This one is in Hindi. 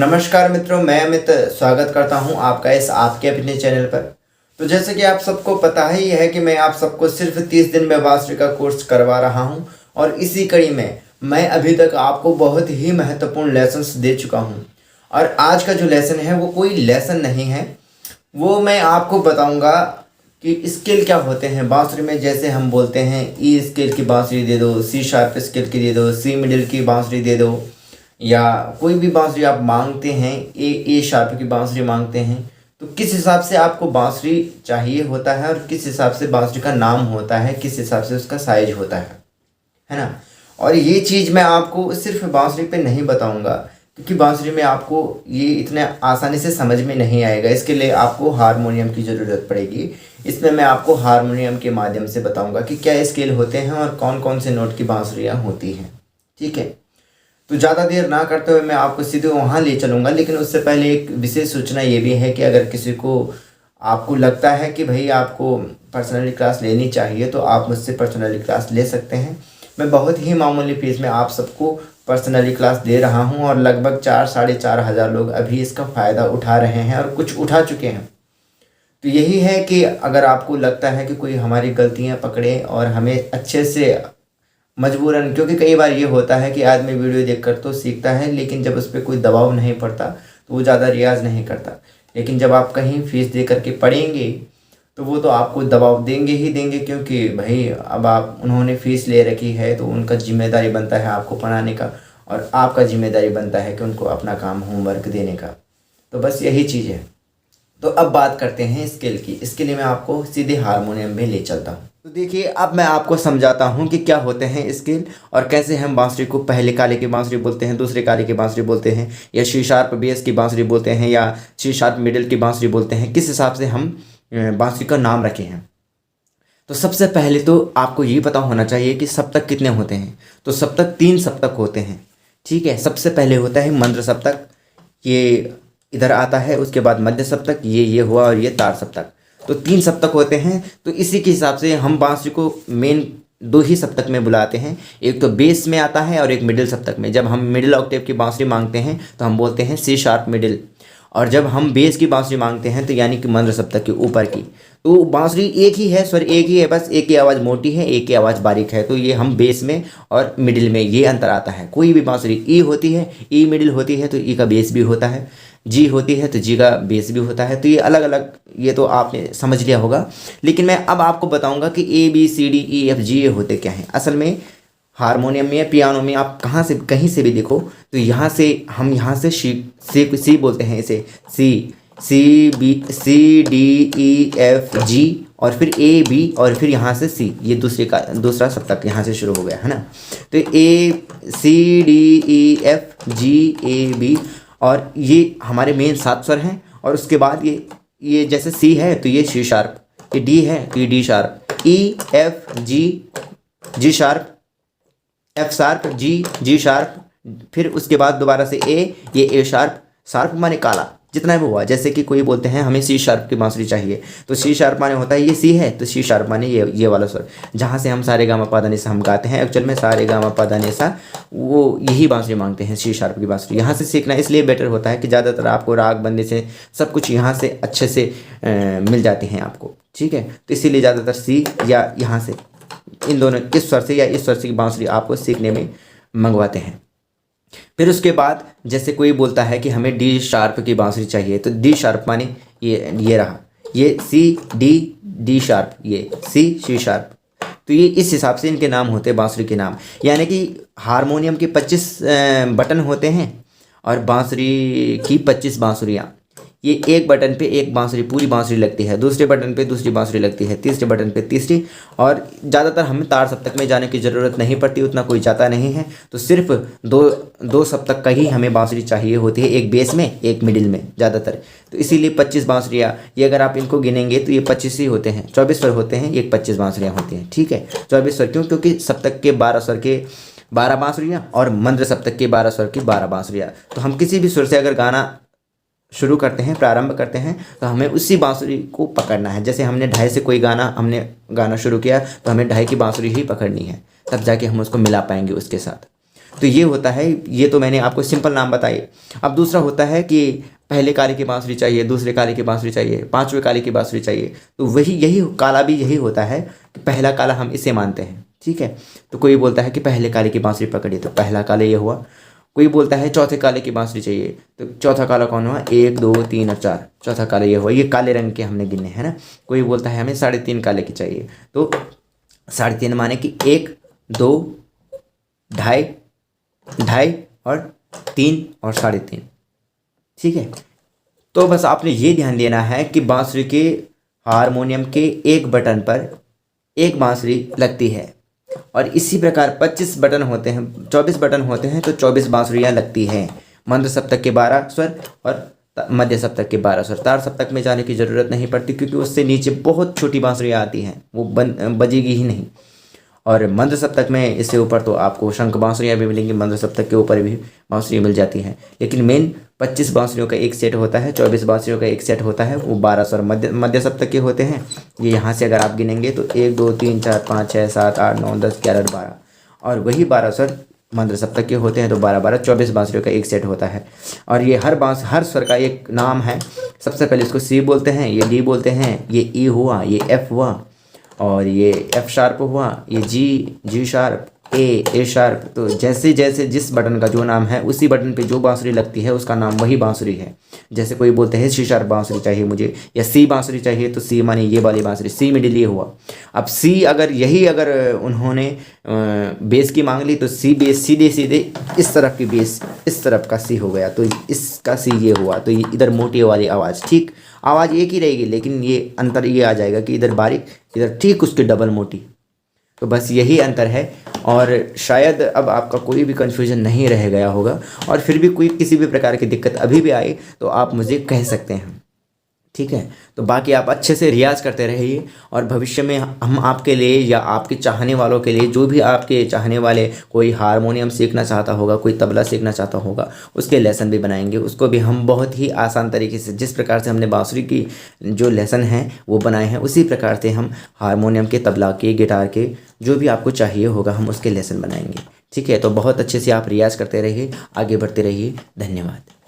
नमस्कार मित्रों, मैं अमित स्वागत करता हूं आपका इस आपके अपने चैनल पर। तो जैसे कि आप सबको पता ही है कि मैं आप सबको सिर्फ 30 दिन में बांसुरी का कोर्स करवा रहा हूं और इसी कड़ी में मैं अभी तक आपको बहुत ही महत्वपूर्ण लेसन्स दे चुका हूं। और आज का जो लेसन है वो कोई लेसन नहीं है, वो मैं आपको बताऊँगा कि स्केल क्या होते हैं बांसुरी में। जैसे हम बोलते हैं ई स्केल की बांसुरी दे दो, सी शार्प स्केल की दे दो, सी मिडिल की बांसुरी दे दो, या कोई भी बांसुरी आप मांगते हैं, ए शार्प की बांसुरी मांगते हैं, तो किस हिसाब से आपको बांसुरी चाहिए होता है और किस हिसाब से बांसुरी का नाम होता है, किस हिसाब से उसका साइज होता है ना। और ये चीज़ मैं आपको सिर्फ बांसुरी पे नहीं बताऊंगा, क्योंकि बांसुरी में आपको ये इतने आसानी से समझ में नहीं आएगा। इसके लिए आपको हारमोनियम की ज़रूरत पड़ेगी। इसमें मैं आपको हारमोनियम के माध्यम से बताऊंगा कि क्या स्केल होते हैं और कौन कौन से नोट की बांसुरियाँ होती हैं। ठीक है, तो ज़्यादा देर ना करते हुए मैं आपको सीधे वहाँ ले चलूँगा। लेकिन उससे पहले एक विशेष सूचना ये भी है कि अगर किसी को आपको लगता है कि भाई आपको पर्सनली क्लास लेनी चाहिए, तो आप मुझसे पर्सनली क्लास ले सकते हैं। मैं बहुत ही मामूली फीस में आप सबको पर्सनली क्लास दे रहा हूँ और लगभग 4-4.5 हज़ार लोग अभी इसका फ़ायदा उठा रहे हैं और कुछ उठा चुके हैं। तो यही है कि अगर आपको लगता है कि कोई हमारी गलतियाँ पकड़े और हमें अच्छे से मजबूरन, क्योंकि कई बार ये होता है कि आदमी वीडियो देखकर तो सीखता है, लेकिन जब उस पर कोई दबाव नहीं पड़ता तो वो ज़्यादा रियाज नहीं करता। लेकिन जब आप कहीं फ़ीस दे करके पढ़ेंगे तो वो तो आपको दबाव देंगे ही देंगे, क्योंकि भाई अब आप उन्होंने फ़ीस ले रखी है तो उनका जिम्मेदारी बनता है आपको पढ़ाने का, और आपका जिम्मेदारी बनता है कि उनको अपना काम होमवर्क देने का। तो बस यही चीज़ है। तो अब बात करते हैं स्केल की। इसके लिए मैं आपको सीधे हारमोनियम में ले चलता हूँ। तो देखिए, अब मैं आपको समझाता हूँ कि क्या होते हैं स्केल और कैसे हम बांसुरी को पहले काले की बांसुरी बोलते हैं, दूसरे काले की बांसुरी बोलते हैं, या सी शार्प बेस की बांसुरी बोलते हैं, या सी शार्प मिडिल की बांसुरी बोलते हैं, किस हिसाब से हम बांसुरी का नाम रखे हैं। तो सबसे पहले तो आपको ये पता होना चाहिए कि सप्तक कितने होते हैं। तो सप्तक 3 सप्तक होते हैं। ठीक है, सबसे पहले होता है मंत्र सप्तक, ये इधर आता है। उसके बाद मध्य सप्तक, ये हुआ, और ये तार सप्तक। तो 3 सप्तक होते हैं। तो इसी के हिसाब से हम बांसुरी को मेन 2 ही सप्तक में बुलाते हैं। एक तो बेस में आता है और एक मिडिल सप्तक में। जब हम मिडिल ऑक्टेव की बांसुरी मांगते हैं तो हम बोलते हैं सी शार्प मिडिल, और जब हम बेस की बांसुरी मांगते हैं तो यानी कि मंत्र सप्तक के ऊपर की, तो बांसुरी एक ही है, स्वर एक ही है, बस एक की आवाज़ मोटी है, एक की आवाज़ बारीक है। तो ये हम बेस में और मिडिल में ये अंतर आता है। कोई भी बांसुरी ई होती है, ई मिडिल होती है तो ई का बेस भी होता है, जी होती है तो जी का बेस भी होता है। तो ये अलग अलग, ये तो आपने समझ लिया होगा। लेकिन मैं अब आपको बताऊंगा कि A B C D E F G ये होते क्या हैं। असल में हारमोनियम में या पियानो में आप कहाँ से कहीं से भी देखो तो यहाँ से हम यहाँ से सी बोलते हैं इसे, सी डी ई एफ जी, और फिर ए बी, और फिर यहाँ से सी, ये दूसरा सप्तक यहाँ से शुरू हो गया है ना। तो A C D E F G A B, और ये हमारे मेन 7 स्वर हैं। और उसके बाद ये जैसे सी है तो ये सी शार्प, ये डी है तो ये डी शार्प, ई F G sharp, F sharp, G sharp, फिर उसके बाद दोबारा से ये ए शार्प, शार्प माने काला, जितना भी हुआ। जैसे कि कोई बोलते हैं हमें सी शार्प की बांसुरी चाहिए, तो सी शार्प माने होता है ये सी है तो सी शार्प माने ये वाला स्वर, जहाँ से हम सारे गामा पा धा नि सा हम गाते हैं। एक्चुअल में सारे गामा पा धा नि सा वो यही बांसुरी मांगते हैं, सी शार्प की बांसुरी। यहाँ से सीखना इसलिए बेटर होता है कि ज़्यादातर आपको राग बंदी से सब कुछ यहाँ से अच्छे से मिल जाती हैं आपको। ठीक है, तो इसीलिए ज़्यादातर सी या यहाँ से इन दोनों, इस स्वर से या इस स्वर से की बांसुरी आपको सीखने में मंगवाते हैं। फिर उसके बाद जैसे कोई बोलता है कि हमें डी शार्प की बांसुरी चाहिए, तो डी शार्प माने ये रहा, ये सी डी शार्प, ये सी शार्प। तो ये इस हिसाब से इनके नाम होते हैं बांसुरी के नाम। यानी कि हारमोनियम के 25 बटन होते हैं और बांसुरी की 25 बांसुरियाँ। ये एक बटन पे एक बांसुरी, पूरी बांसुरी लगती है, दूसरे बटन पे दूसरी बांसुरी लगती है, तीसरे बटन पे तीसरी। और ज़्यादातर हमें तार सप्तक में जाने की ज़रूरत नहीं पड़ती, उतना कोई जाता नहीं है। तो सिर्फ दो सप्तक का ही हमें बांसुरी चाहिए होती है, एक बेस में एक मिडिल में ज़्यादातर। तो इसीलिए 25 बांसुरियाँ, ये अगर आप इनको गिनेंगे तो ये 25 ही होते हैं, 24 स्वर होते हैं, एक 25 बांसुरियाँ होती हैं। ठीक है, 24 स्वर क्यों? क्योंकि सप्तक के 12 स्वर के 12 बांसुरियाँ और मंद्र सप्तक के 12 स्वर की 12 बांसुरियाँ। तो हम किसी भी सुर से अगर गाना शुरू करते हैं, प्रारंभ करते हैं, तो हमें उसी बांसुरी को पकड़ना है। जैसे हमने ढाई से कोई हमने गाना शुरू किया तो हमें ढाई की बांसुरी ही पकड़नी है, तब जाके हम उसको मिला पाएंगे उसके साथ। तो ये होता है, ये तो मैंने आपको सिंपल नाम बताए। अब दूसरा होता है कि पहले काले की बांसुरी चाहिए, दूसरे काले की बांसुरी चाहिए, पांचवें काले की बांसुरी चाहिए। तो वही यही काला भी यही होता है कि पहला काला हम इसे मानते हैं, ठीक है। तो कोई बोलता है कि पहले काले की बांसुरी पकड़िए, तो पहला काला ये हुआ। कोई बोलता है चौथे काले की बांसुरी चाहिए, तो चौथा काला कौन हुआ, 1 2 3 और 4, चौथा काला ये हुआ। ये काले रंग के हमने गिने, है ना। कोई बोलता है हमें 3.5 काले की चाहिए, तो 3.5 माने कि 1 2 ढाई, ढाई और 3 और 3.5, ठीक है। तो बस आपने ये ध्यान देना है कि बांसुरी के हारमोनियम के एक बटन पर एक बांसुरी लगती है, और इसी प्रकार 25 बटन होते हैं, 24 बटन होते हैं, तो 24 बांसुरियाँ लगती हैं। मंद सप्तक के 12 स्वर और मध्य सप्तक के 12 स्वर। तार सप्तक में जाने की ज़रूरत नहीं पड़ती, क्योंकि उससे नीचे बहुत छोटी बांसुरियाँ आती हैं, वो बजेगी ही नहीं। और मंद सप्तक में इससे ऊपर तो आपको शंख बांसुरियाँ भी मिलेंगी, मंद सप्तक के ऊपर भी बांसुरियाँ मिल जाती हैं। लेकिन मेन 25 बांसुरियों का एक सेट होता है, 24 बांसुरियों का एक सेट होता है, वो 12 स्वर मध्य सप्तक के होते हैं। ये यहाँ से अगर आप गिनेंगे तो 1 2 3 4 5 6 7 8 9 10 11 12, और वही 12 स्वर मंद सप्तक के होते हैं, तो 12 12 24 बांसुरियों का एक सेट होता है। और ये हर स्वर का एक नाम है। सबसे पहले इसको सी बोलते हैं, ये डी बोलते हैं, ये ई हुआ, ये एफ हुआ, और ये एफ शार्प हुआ, ये जी शार्प, ए शार्प। तो जैसे जैसे जिस बटन का जो नाम है, उसी बटन पे जो बांसुरी लगती है उसका नाम वही बांसुरी है। जैसे कोई बोलते हैं सी शार्प बांसुरी चाहिए मुझे, या सी बांसुरी चाहिए, तो सी माने ये वाली बांसुरी, सी मिडिल ये हुआ। अब सी अगर उन्होंने बेस की मांग ली, तो सी बेस सीधे सीधे इस तरफ की बेस इस तरफ का सी हो गया, तो इसका सी ये हुआ, तो ये इधर मोटी वाली आवाज़, ठीक आवाज़ एक ही रहेगी, लेकिन ये अंतर ये आ जाएगा कि इधर बारीक, इधर ठीक उसके डबल मोटी। तो बस यही अंतर है, और शायद अब आपका कोई भी कन्फ्यूजन नहीं रह गया होगा। और फिर भी कोई किसी भी प्रकार की दिक्कत अभी भी आए तो आप मुझे कह सकते हैं, ठीक है। तो बाकी आप अच्छे से रियाज़ करते रहिए, और भविष्य में हम आपके लिए या आपके चाहने वालों के लिए, जो भी आपके चाहने वाले कोई हारमोनियम सीखना चाहता होगा, कोई तबला सीखना चाहता होगा, उसके लेसन भी बनाएंगे। उसको भी हम बहुत ही आसान तरीके से, जिस प्रकार से हमने बांसुरी की जो लेसन हैं वो बनाए हैं, उसी प्रकार से हम हारमोनियम के, तबला के, गिटार के, जो भी आपको चाहिए होगा, हम उसके लेसन बनाएंगे, ठीक है। तो बहुत अच्छे से आप रियाज़ करते रहिए, आगे बढ़ते रहिए। धन्यवाद।